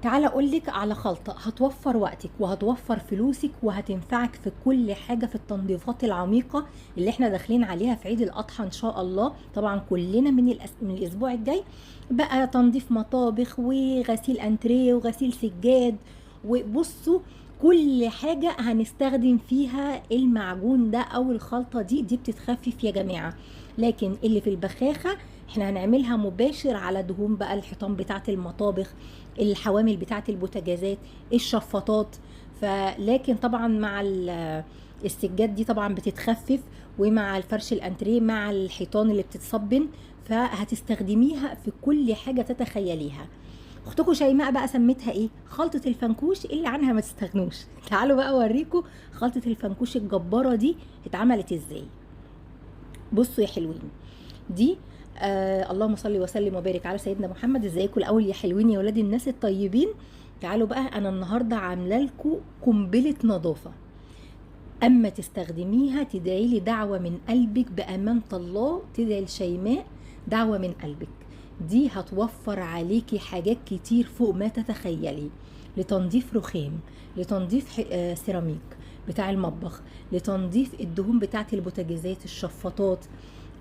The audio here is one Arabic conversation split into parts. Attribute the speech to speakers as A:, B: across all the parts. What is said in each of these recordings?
A: تعالى اقولك على خلطة هتوفر وقتك وهتوفر فلوسك وهتنفعك في كل حاجة في التنظيفات العميقة اللي احنا داخلين عليها في عيد الاضحى ان شاء الله. طبعا كلنا من الاسبوع الجاي بقى تنظيف مطابخ وغسيل انتريه وغسيل سجاد. وبصوا، كل حاجة هنستخدم فيها المعجون ده او الخلطة دي بتتخفف يا جماعة. لكن اللي في البخاخة احنا هنعملها مباشر على دهون بقى الحيطان بتاعة المطابخ، الحوامل بتاعة البوتاجازات، الشفاطات. فلكن طبعا مع السجاد دي طبعا بتتخفف، ومع الفرش الانتريه مع الحيطان اللي بتتصبن، فهتستخدميها في كل حاجة تتخيليها. اختكم شيماء بقى سميتها ايه؟ خلطة الفنكوش اللي عنها ما تستغنوش. تعالوا بقى اوريكم خلطة الفنكوش الجبارة دي اتعملت ازاي. بصوا يا حلوين، دي اللهم صل وسلم وبارك على سيدنا محمد. ازيكم الاول يا حلوين يا ولاد الناس الطيبين؟ تعالوا بقى، انا النهارده عامله لكم قنبله نظافه. اما تستخدميها تدعي لي دعوه من قلبك بامانه الله، تدعي لشيماء دعوه من قلبك. دي هتوفر عليكي حاجات كتير فوق ما تتخيلي، لتنظيف رخام، لتنظيف سيراميك بتاع المطبخ، لتنظيف الدهون بتاعه البوتاجازات، الشفاطات،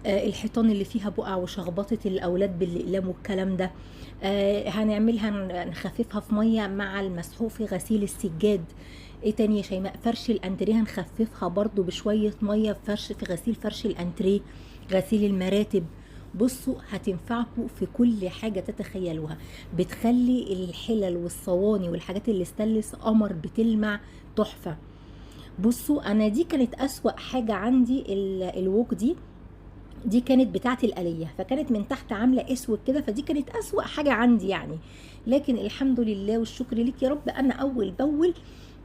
A: الحيطان اللي فيها بقع وشخبطه الاولاد بالاقلام والكلام ده. هنعملها نخففها في ميه مع المسحوق في غسيل السجاد. ايه تاني يا شيماء؟ فرش الانتريه هنخففها برضو بشويه ميه في غسيل فرش الانتريه، غسيل المراتب. بصوا هتنفعكم في كل حاجه تتخيلوها. بتخلي الحلل والصواني والحاجات اللي استانلس قمر، بتلمع تحفه. بصوا انا دي كانت اسوأ حاجه عندي، الوك دي كانت بتاعه الآلية، فكانت من تحت عامله اسود كده، فدي كانت اسوأ حاجه عندي يعني. لكن الحمد لله والشكر ليك يا رب، انا اول باول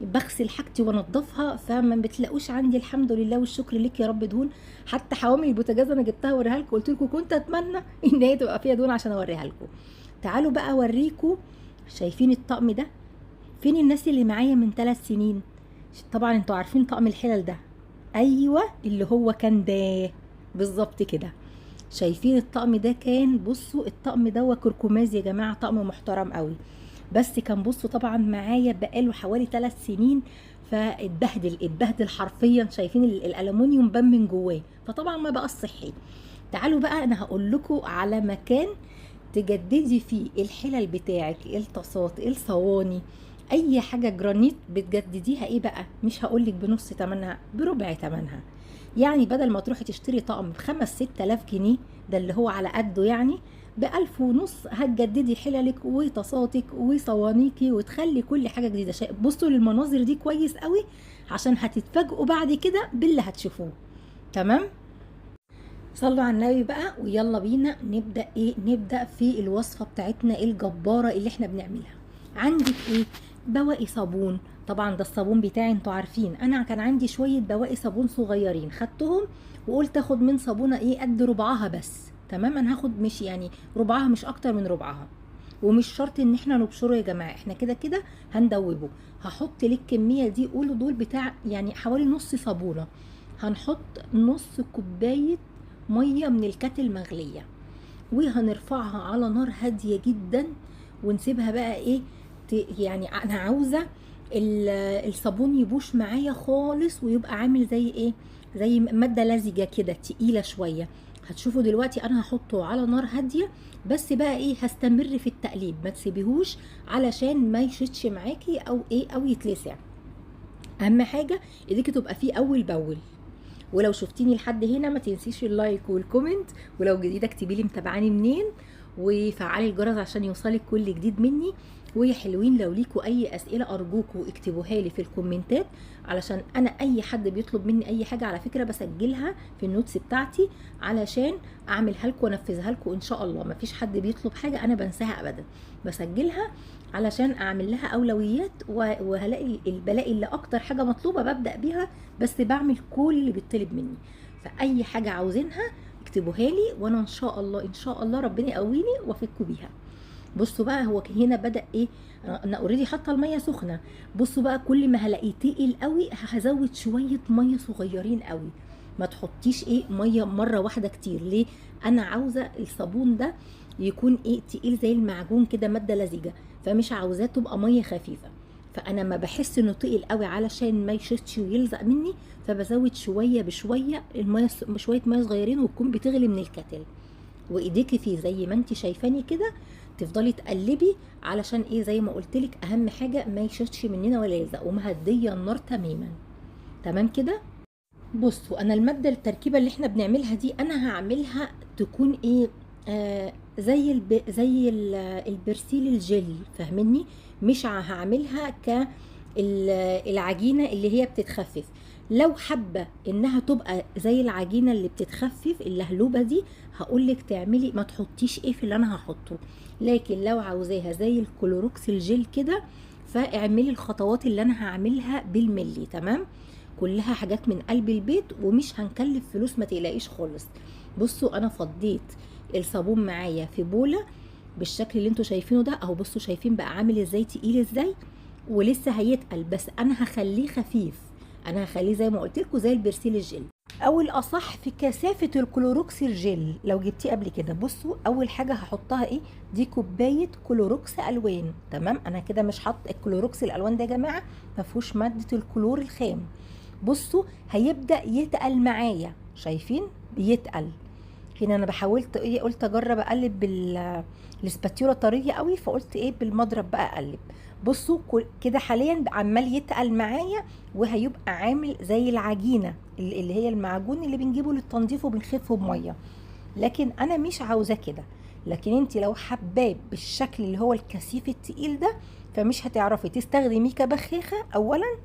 A: بغسل حاجتي وانضفها، فما بتلاقوش عندي الحمد لله والشكر ليك يا رب دهون. حتى حوامل البوتاجاز انا جبتها اوريها لكم، قلت لكم كنت اتمنى ان هي تبقى فيها دهون عشان اوريها لكم. تعالوا بقى اوريكم. شايفين الطقم ده؟ فين الناس اللي معايا من 3 سنين؟ طبعا انتوا عارفين طقم الحلل ده، ايوه اللي هو كان ده بالظبط كده. شايفين الطقم ده؟ كان بصوا الطقم ده كركماز يا جماعه، طقم محترم قوي. بس كان بصوا طبعا معايا بقاله حوالي 3 سنين، اتبهدل حرفيا. شايفين الالومنيوم بان من جواه، فطبعا ما بقى صحي. تعالوا بقى انا هقول لكم على مكان تجددي فيه الحلل بتاعك، الطاسات، الصواني، اي حاجه جرانيت بتجدديها. ايه بقى؟ مش هقولك بنص تمنها، بربع تمنها. يعني بدل ما تروحي تشتري طقم ب5-6 آلاف جنيه، ده اللي هو على قده يعني، ب1500 هتجددي حللك وطاساتك وصوانيكي وتخلي كل حاجه جديده. بصوا للمناظر دي كويس قوي، عشان هتتفاجئوا بعد كده باللي هتشوفوه. تمام؟ صلوا على النبي بقى ويلا بينا نبدأ في الوصفة بتاعتنا الجبارة اللي احنا بنعملها. عندك ايه؟ بواقي صابون. طبعا ده الصابون بتاعي، انتوا عارفين انا كان عندي شوية بواقي صابون صغيرين، خدتهم وقلت اخد من صابونة قد ربعها بس. تمام؟ انا هاخد مش يعني ربعها، مش اكتر من ربعها. ومش شرط ان احنا نبشره يا جماعة، احنا كده كده هندوبه. هحط لك الكمية دي، قولوا دول بتاع يعني حوالي نص صابونة. هنحط نص كوباية ميه من الكاتل مغليه، وهنرفعها على نار هاديه جدا، ونسيبها بقى يعني انا عاوزه الصابون يبوش معايا خالص، ويبقى عامل زي ماده لزجه كده تقيله شويه. هتشوفوا دلوقتي انا هحطه على نار هاديه، بس بقى هستمر في التقليب، ما تسيبيهوش علشان ما يشتش معاكي او يتلسع. اهم حاجه ايديكي تبقى فيه اول باول. ولو شفتيني لحد هنا ما تنسيش اللايك والكومنت، ولو جديده اكتبي لي متابعاني منين، وفعلي الجرس عشان يوصلك كل جديد مني. ويا حلوين لو ليكوا اي اسئله ارجوكوا اكتبوها لي في الكومنتات، علشان انا اي حد بيطلب مني اي حاجه على فكره بسجلها في النوتس بتاعتي، علشان اعملها لكم وانفذها لكم ان شاء الله. مفيش حد بيطلب حاجه انا بنساها ابدا، بسجلها علشان اعمل لها اولويات، وهلاقي بلاقي اللي اكتر حاجه مطلوبه ببدا بيها، بس بعمل كل اللي بيطلب مني. فاي حاجه عاوزينها اكتبوها لي، وانا ان شاء الله ان شاء الله ربنا يقويني وافدكم بيها. بصوا بقى هو هنا بدا انا اوريدي حاطه الميه سخنه. بصوا بقى كل ما هلاقيه تقيل قوي هزود شويه ميه صغيرين قوي. ما تحطيش ميه مره واحده كتير. ليه؟ انا عاوزه الصابون ده يكون تقيل زي المعجون كده، ماده لزجه. فمش عاوزاه تبقى ميه خفيفه. فانا ما بحس انه تقيل قوي علشان ما يشتش ويلزق مني، فبزود شويه بشويه الميه، شويه ميه صغيرين، وتكون بتغلي من الكتل، وايديكي فيه زي ما انت شايفاني كده، تفضلي تقلبي علشان ايه، زي ما قلت لك اهم حاجه ما يشتش مننا ولا يلزق، ومهديه النار تماما. تمام كده. بصوا انا الماده التركيبه اللي احنا بنعملها دي انا هعملها تكون ايه، زي البرسيل الجيلي، فاهمني؟ مش هعملها العجينه اللي هي بتتخفف. لو حابه انها تبقى زي العجينه اللي بتتخفف اللهلوبه دي، هقولك تعملي ما تحطيش ايه في اللي انا هحطه. لكن لو عاوزاها زي الكلوروكس الجيل كده، فاعملي الخطوات اللي انا هعملها بالملي. تمام، كلها حاجات من قلب البيت ومش هنكلف فلوس، ما تقلقيش خالص. بصوا انا فضيت الصابون معايا في بوله بالشكل اللي انتوا شايفينه ده اهو. بصوا شايفين بقى عامل ازاي، تقيل ازاي، ولسه هيتقل، بس انا هخليه خفيف، انا هخليه زي ما قلت لكم زي البرسيل الجل، او الاصح في كثافه الكلوروكس الجل لو جبتيه قبل كده. بصوا اول حاجه هحطها ايه، دي كوبايه كلوروكس الوان. تمام، انا كده مش حاطه الكلوروكس الالوان ده يا جماعه، ما فيهوش ماده الكلور الخام. بصوا هيبدا يتقل معايا، شايفين بيتقل. هنا انا بحاولت ايه، قلت اجرب اقلب الاسباتيولا طريه قوي، فقلت ايه بالمضرب بقى اقلب. بصوا كده حاليا عمال يتقل معايا، وهيبقى عامل زي العجينه اللي هي المعجون اللي بنجيبه للتنظيف وبنخفه بميه. لكن انا مش عاوزاه كده. لكن انت لو حباه بالشكل اللي هو الكثيف التقيل ده، فمش هتعرفي تستخدميه كبخاخه، اولا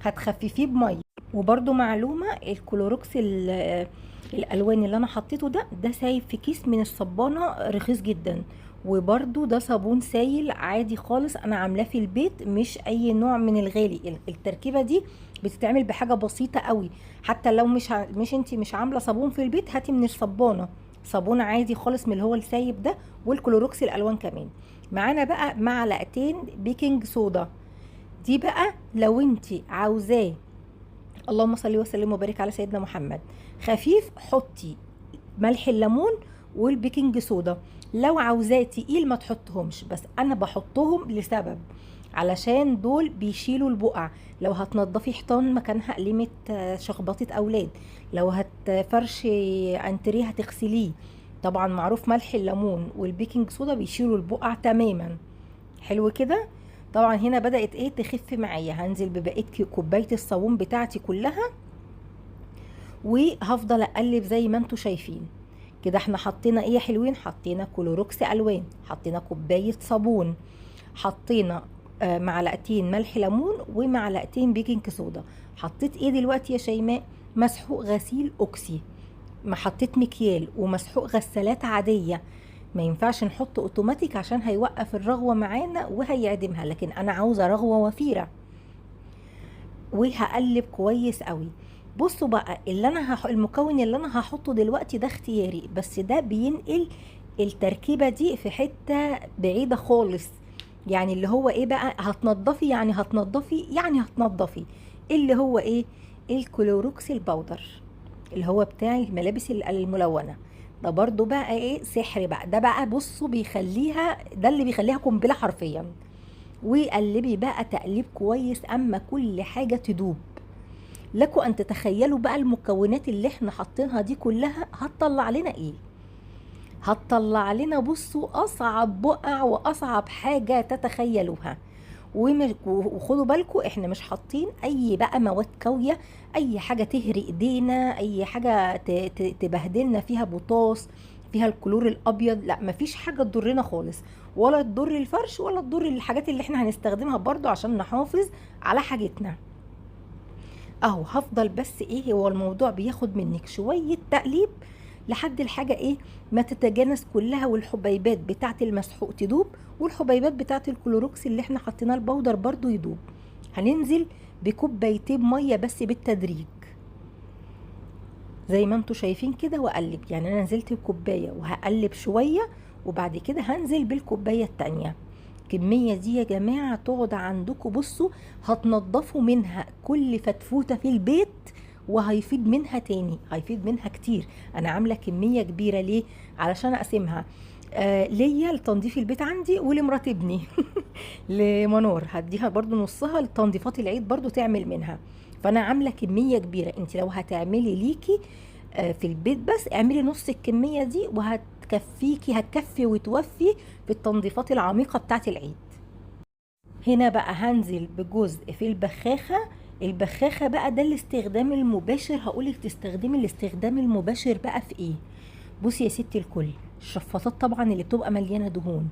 A: هتخففيه بميه. وبرده معلومه، الكلوروكس الالوان اللي انا حطيته ده سايب في كيس من الصبانه رخيص جدا، وبرده ده صابون سايل عادي خالص، انا عاملاه في البيت، مش اي نوع من الغالي. التركيبه دي بتتعمل بحاجه بسيطه قوي. حتى لو مش انت مش عامله صابون في البيت، هاتي من الصبانه صابون عادي خالص من اللي هو السايب ده، والكلوروكس الالوان كمان. معانا بقى معلقتين بيكنج صودا، دي بقى لو انت عاوزاه، اللهم صل وسلم وبارك على سيدنا محمد، خفيف حطي ملح الليمون والبيكنج صودا. لو عاوزاه تقيل ما تحطهمش، بس انا بحطهم لسبب، علشان دول بيشيلوا البقع. لو هتنضفي حيطان مكانها قليمه شخبطه اولاد، لو هتفرشي انتريه هتغسليه، طبعا معروف ملح الليمون والبيكنج صودا بيشيلوا البقع تماما. حلو كده. طبعا هنا بدأت ايه تخف معايا، هنزل ببقية كوباية الصابون بتاعتي كلها، وهفضل اقلب زي ما انتوا شايفين كده. احنا حطينا ايه يا حلوين، حطينا كلوروكس الوان، حطينا كوباية صابون، حطينا معلقتين ملح ليمون ومعلقتين بيكنج صودا. حطيت ايه دلوقتي يا شيماء، مسحوق غسيل اوكسي، ما حطيت مكيال ومسحوق غسالات عادية. ما ينفعش نحط اوتوماتيك عشان هيوقف الرغوة معانا وهيعدمها، لكن انا عاوزة رغوة وفيرة. وهقلب كويس قوي. بصوا بقى اللي انا المكون اللي انا هحطه دلوقتي ده اختياري، بس ده بينقل التركيبة دي في حتة بعيدة خالص. يعني اللي هو ايه بقى، هتنضفي يعني هتنضفي اللي هو ايه، الكلوروكس البودر اللي هو بتاع الملابس الملونة ده، برضو بقى ايه سحر بقى ده بقى. بصوا بيخليها، ده اللي بيخليها قنبلة حرفيا. وقلبي بقى تقليب كويس اما كل حاجة تدوب. لكم ان تتخيلوا بقى المكونات اللي احنا حاطينها دي كلها هتطلع لنا ايه، هتطلع لنا بصوا اصعب بقع واصعب حاجة تتخيلوها. وخدوا بالكم احنا مش حاطين اي بقى مواد كاويه، اي حاجه تهري ايدينا، اي حاجه تبهدلنا فيها بوتاص، فيها الكلور الابيض، لا مفيش حاجه تضرنا خالص، ولا تضر الفرش ولا تضر الحاجات اللي احنا هنستخدمها برضو عشان نحافظ على حاجتنا. اهو هفضل بس ايه، هو الموضوع بياخد منك شويه تقليب لحد الحاجه ايه ما تتجانس كلها، والحبيبات بتاعه المسحوق تدوب، والحبيبات بتاعه الكلوروكس اللي احنا حطيناه البودر برضو يدوب. هننزل بكوبايتين ميه بس بالتدريج زي ما انتوا شايفين كده، واقلب. يعني انا نزلت بكوبايه وهقلب شويه، وبعد كده هنزل بالكوبايه التانيه. الكميه دي يا جماعه تقعد عندكم، بصوا هتنضفوا منها كل فتفوته في البيت، وهيفيد منها تاني، هيفيد منها كتير. انا عامله كميه كبيره ليه، علشان اقسمها ليا لتنظيف البيت عندي ولمرات ابني لمنار هديها برضو نصها لتنظيفات العيد برضو تعمل منها. فانا عامله كميه كبيره، انت لو هتعملي ليكي في البيت بس اعملي نص الكميه دي وهتكفيكي، هتكفي وتوفي في التنظيفات العميقه بتاعه العيد. هنا بقى هنزل بجزء في البخاخة. البخاخة بقى ده الاستخدام المباشر، هقولك تستخدمي الاستخدام المباشر بقى في ايه. بصي يا ستي الكل، الشفاطات طبعا اللي بتبقى مليانة دهون،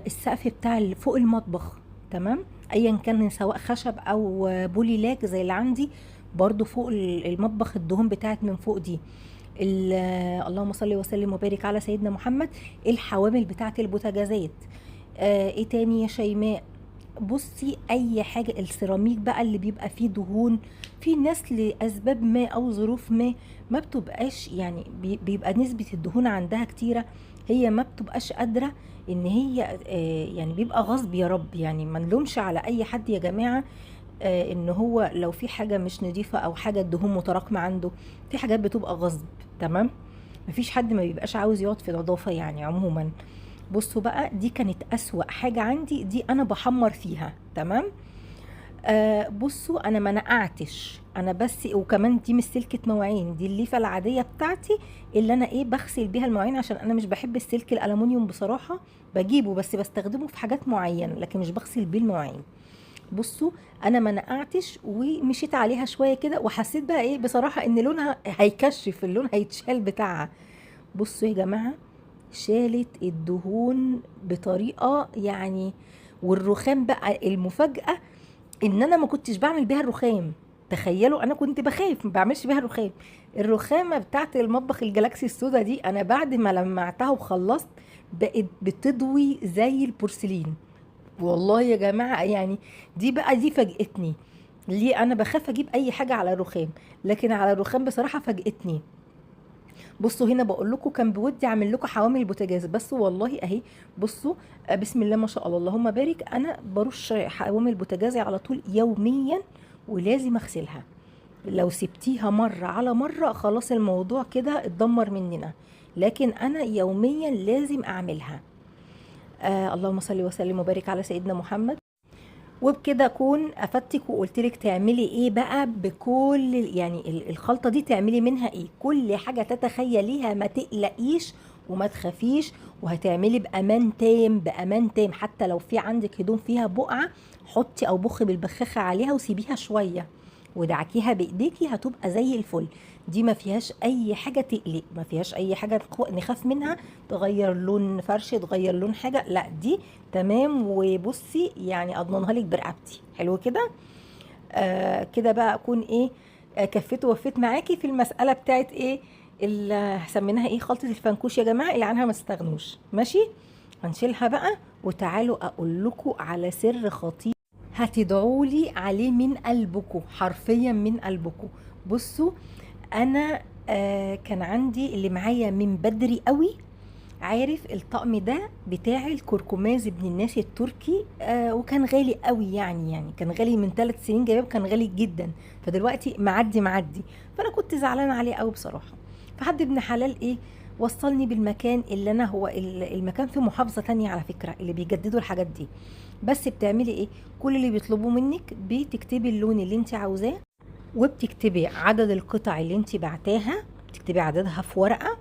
A: السقف بتاع فوق المطبخ، تمام، ايا كان سواء خشب او بولي لاك زي اللي عندي، برضو فوق المطبخ الدهون بتاعت من فوق دي. اللهم صل وسلم وبارك على سيدنا محمد. الحوامل بتاعت البوتاجازات. ايه تاني يا شيماء؟ بصي اي حاجه، السيراميك بقى اللي بيبقى فيه دهون، في ناس لاسباب ما او ظروف ما بتبقاش يعني بيبقى نسبه الدهون عندها كتيره، هي ما بتبقاش قادره ان هي يعني بيبقى غصب يا رب، يعني ما نلومش على اي حد يا جماعه. ان هو لو في حاجه مش نظيفه او حاجه الدهون متراكمه عنده، في حاجات بتبقى غصب، تمام. مفيش حد ما بيبقاش عاوز يقعد في نظافه يعني عموما. بصوا بقى، دي كانت أسوأ حاجة عندي، دي أنا بحمر فيها، تمام. بصوا أنا ما نقعتش، أنا بس، وكمان دي مش سلكة مواعين، دي الليفة العادية بتاعتي اللي أنا إيه بغسل بيها المواعين، عشان أنا مش بحب السلك الألمونيوم بصراحة، بجيبه بس بستخدمه في حاجات معينة لكن مش بغسل بيه المواعين. بصوا أنا ما نقعتش ومشيت عليها شوية كده، وحسيت بقى إيه بصراحة إن لونها هيكشف، اللون هيتشال بتاعها. بصوا يا جماعة، شالت الدهون بطريقه يعني. والرخام بقى المفاجاه ان انا ما كنتش بعمل بيها الرخام، تخيلوا انا كنت بخاف ما بعملش بيها الرخام. الرخامه بتاعت المطبخ الجلاكسي السودا دي انا بعد ما لمعتها وخلصت بقت بتضوي زي البورسلين. والله يا جماعه يعني، دي بقى دي فاجئتني. ليه انا بخاف اجيب اي حاجه على الرخام، لكن على الرخام بصراحه فاجئتني. بصوا هنا بقول لكم كان بودي اعمل لكم حوامل البوتاجاز، بس والله اهي. بصوا بسم الله ما شاء الله اللهم بارك، انا برش حوامل البوتاجاز على طول يوميا، ولازم اغسلها. لو سبتيها مره على مره خلاص الموضوع كده اتدمر مننا، لكن انا يوميا لازم اعملها. اللهم صل وسلم وبارك على سيدنا محمد. وبكده اكون افدتك وقلت لك تعملي ايه بقى بكل يعني الخلطه دي تعملي منها ايه، كل حاجه تتخيليها ما تقلقيش وما تخافيش، وهتعملي بامان تام، بامان تام. حتى لو في عندك هدوم فيها بقعه، حطي او بخي بالبخاخه عليها وسيبيها شويه ودعكيها بايديكي هتبقى زي الفل. دي ما فيهاش اي حاجه تقلق، ما فيهاش اي حاجه نخاف منها تغير لون فرش، تغير لون حاجه، لا دي تمام. وبصي يعني اضمنها لك برقبتي، حلو كده. كده بقى اكون ايه، كفيت ووفيت معاكي في المساله بتاعت ايه اللي سميناها ايه، خلطه الفنكوش يا جماعه اللي عنها ما تستغنوش، ماشي. هنشيلها بقى، وتعالوا اقول لكم على سر خطير هتدعوا لي عليه من قلبكم، حرفيا من قلبكم. بصوا انا كان عندي اللي معايا من بدري قوي، عارف الطقم ده بتاع الكركماز ابن الناس التركي، وكان غالي قوي يعني كان غالي من 3 سنين جايبه، كان غالي جدا، فدلوقتي معدي. فانا كنت زعلانه عليه قوي بصراحه. فحد ابن حلال ايه وصلني بالمكان اللي انا، هو المكان في محافظه تانية على فكره اللي بيجددوا الحاجات دي. بس بتعملي ايه، كل اللي بيطلبوه منك بتكتبي اللون اللي انت عاوزاه، وبتكتبي عدد القطع اللي انت بعتاها، بتكتبي عددها في ورقه،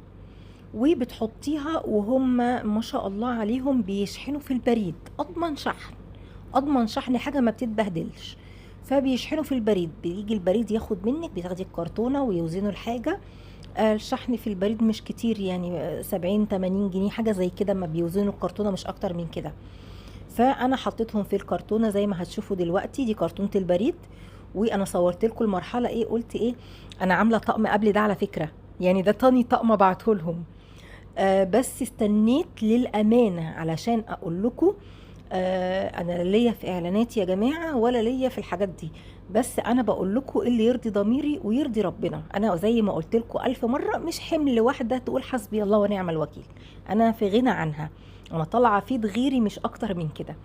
A: وبتحطيها، وهم ما شاء الله عليهم بيشحنوا في البريد، اضمن شحن، حاجه ما بتتبهدلش. فبيشحنوا في البريد، بيجي البريد ياخد منك، بتاخدي الكرتونه ويوزنوا الحاجه. الشحن في البريد مش كتير يعني 70-80 جنيه حاجه زي كده، ما بيوزنوا الكرتونه مش اكتر من كده. فانا حطيتهم في الكرتونه زي ما هتشوفوا دلوقتي، دي كرتونه البريد. وانا صورت لكم المرحله ايه، قلت ايه، انا عامله طقم قبل ده على فكره، يعني ده تاني طقم ابعته لهم. بس استنيت للامانه علشان اقول لكم، انا لا ليا في اعلانات يا جماعه ولا ليا في الحاجات دي، بس انا بقول لكم اللي يرضي ضميري ويرضي ربنا. انا زي ما قلت لكم 1000 مره، مش حمل واحده تقول حسبي الله ونعم الوكيل، انا في غنى عنها، انا طالعه فيد غيري مش اكتر من كده.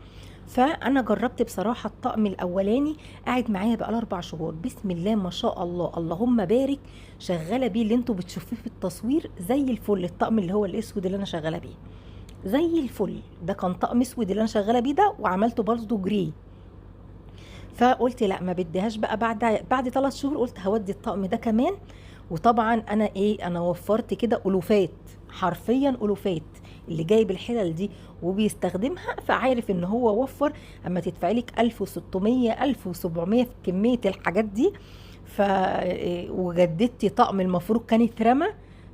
A: فانا جربت بصراحه الطقم الاولاني، قاعد معايا بقى 4 شهور، بسم الله ما شاء الله اللهم بارك، شغاله بيه اللي انتوا بتشوفوه في التصوير زي الفل، الطقم اللي هو الاسود اللي انا شغاله بيه. زي الفل. ده كان طقم اسود اللي انا شغاله بيه ده، وعملته برضه جري. فقلت لا ما بديهاش بقى. بعد 3 شهور قلت هودي الطقم ده كمان. وطبعا انا ايه، انا وفرت كده الوفات، حرفيا الوفات. اللي جايب الحلل دي وبيستخدمها فعارف ان هو وفر. اما تدفعي لك 1600 1700 في كميه الحاجات دي، ف وجددتي طقم المفروض كان اترمى.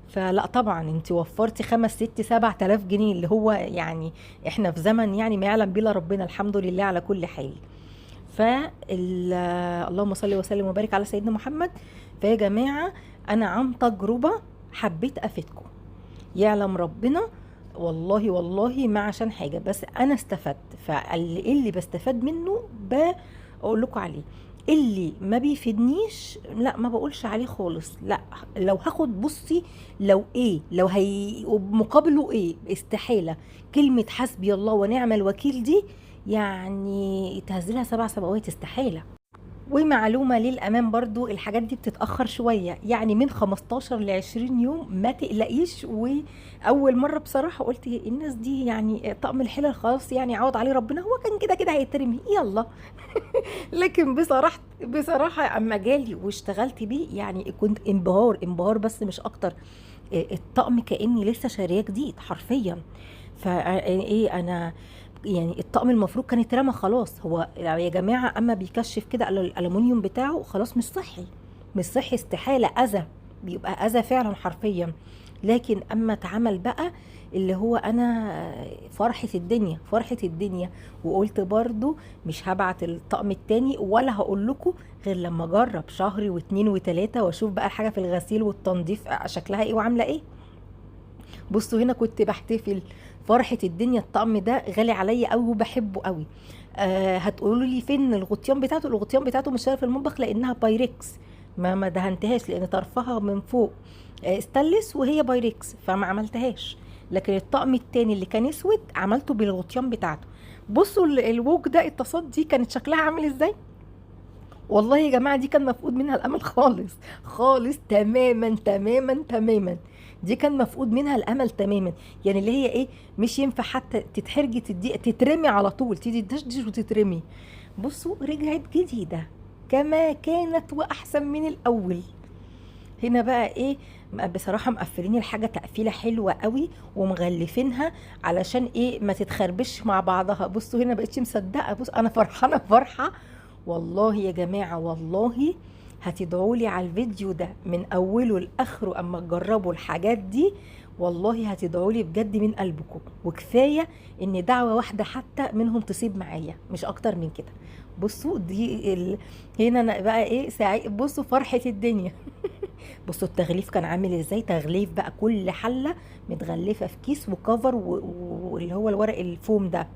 A: فلا طبعا انت وفرتي 5 6 7000 جنيه، اللي هو يعني احنا في زمن يعني ما يعلم بيه الا ربنا، الحمد لله على كل حال. اللهم صل وسلم وبارك على سيدنا محمد. فيا جماعة أنا عن تجربة حبيت أفيدكم، يعلم ربنا. والله والله ما عشان حاجة، بس أنا استفدت. فاللي بستفاد منه بقول لكم عليه. اللي ما بيفيدنيش لا ما بقولش عليه خالص. لا لو هاخد بصي، لو هي مقابله ايه، استحالة كلمة حسبي الله ونعم الوكيل دي يعني تهزلها 7 سماوات، استحالة. ومعلومة للأمان برضو، الحاجات دي بتتأخر شوية، يعني من 15 ل 20 يوم ما تقلقيش. وأول مرة بصراحة قلت الناس دي يعني طقم الحلل خلاص يعني عوض عليه ربنا، هو كان كده كده هيترمي يلا. لكن بصراحة أما جالي واشتغلت بيه يعني كنت انبهار بس مش أكتر. الطقم كأني لسه شارياه جديد حرفيا. فايه انا يعني الطقم المفروض كان اترمى خلاص. هو يا جماعه اما بيكشف كده الالومنيوم بتاعه خلاص مش صحي، مش صحي، استحاله، اذى، بيبقى اذى فعلا حرفيا. لكن اما اتعمل بقى اللي هو انا فرحه الدنيا فرحه الدنيا. وقلت برضو مش هبعت الطقم التاني ولا هقول لكم غير لما اجرب شهر واتنين وتلاته واشوف بقى الحاجه في الغسيل والتنظيف شكلها ايه وعامله ايه. بصوا هنا كنت بحتفل فرحة الدنيا. الطقم ده غالي عليا قوي وبحبه قوي. هتقولوا لي فين الغطيان بتاعته؟ الغطيان بتاعته مش في المطبخ لانها بايركس، ما دهنتهاش لان طرفها من فوق استانلس وهي بايركس فما عملتهاش. لكن الطقم التاني اللي كان اسود عملته بالغطيان بتاعته. بصوا الوك ده، التصاد دي كانت شكلها عامل ازاي. والله يا جماعة دي كان مفقود منها الأمل خالص خالص، تماما تماما تماما. دي كان مفقود منها الأمل تماما. يعني اللي هي ايه، مش ينفع حتى تتحرجي تترمي على طول، تيجي تدشدش وتترمي. بصوا رجعت جديدة كما كانت وأحسن من الأول. هنا بقى ايه، بصراحة مقفلين الحاجة تقفيلة حلوة قوي ومغلفينها علشان ايه ما تتخربش مع بعضها. بصوا هنا بقيتش مصدقة، بص انا فرحانة فرحة. والله يا جماعة والله هتدعولي على الفيديو ده من اوله لاخره اما تجربوا الحاجات دي. والله هتدعولي بجد من قلبكم، وكفاية ان دعوة واحدة حتى منهم تصيب معايا مش اكتر من كده. بصوا هنا أنا بقى ايه بصوا فرحة الدنيا. بصوا التغليف كان عامل ازاي، تغليف بقى كل حلة متغلفة في كيس وكفر واللي هو الورق الفوم ده.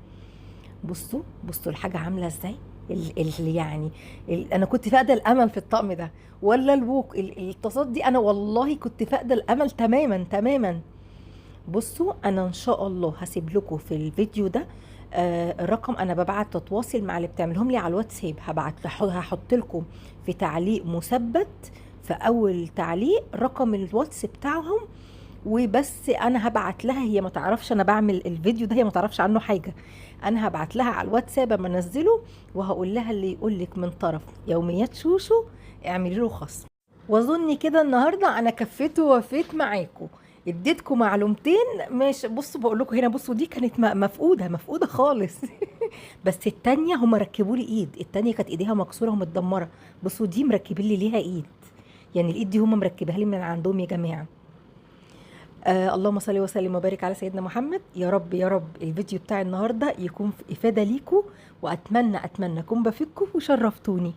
A: بصوا الحاجة عاملة ازاي. يعني انا كنت فاقده الامل في الطقم ده، ولا الووك التصاد دي انا والله كنت فاقده الامل تماما تماما. بصوا انا ان شاء الله هسيب لكم في الفيديو ده الرقم. انا ببعت تتواصل مع اللي بتعملهم لي على الواتساب، هحط لكم في تعليق مثبت في اول تعليق رقم الواتس بتاعهم. وبس انا هبعت لها، هي ما تعرفش انا بعمل الفيديو ده، هي ما تعرفش عنه حاجه. انا هبعت لها على الواتساب اما انزله، وهقول لها اللي يقول لك من طرف يوميات شوشو اعملي له خصم. واظن كده النهارده انا كفيت ووفيت معاكم، اديتكم معلومتين. مش بصوا بقول لكم هنا، بصوا دي كانت مفقوده خالص. بس التانية هم ركبوا لي ايد، التانية كانت ايديها مكسوره ومتدمره. بصوا دي مركبين لي ليها ايد، يعني الايد دي هم مركبها لي من عندهم يا جماعه. اللهم صل وسلم وبارك على سيدنا محمد. يا رب يا رب الفيديو بتاع النهارده يكون في افاده ليكم، واتمنى اكون بفيدكم وشرفتوني.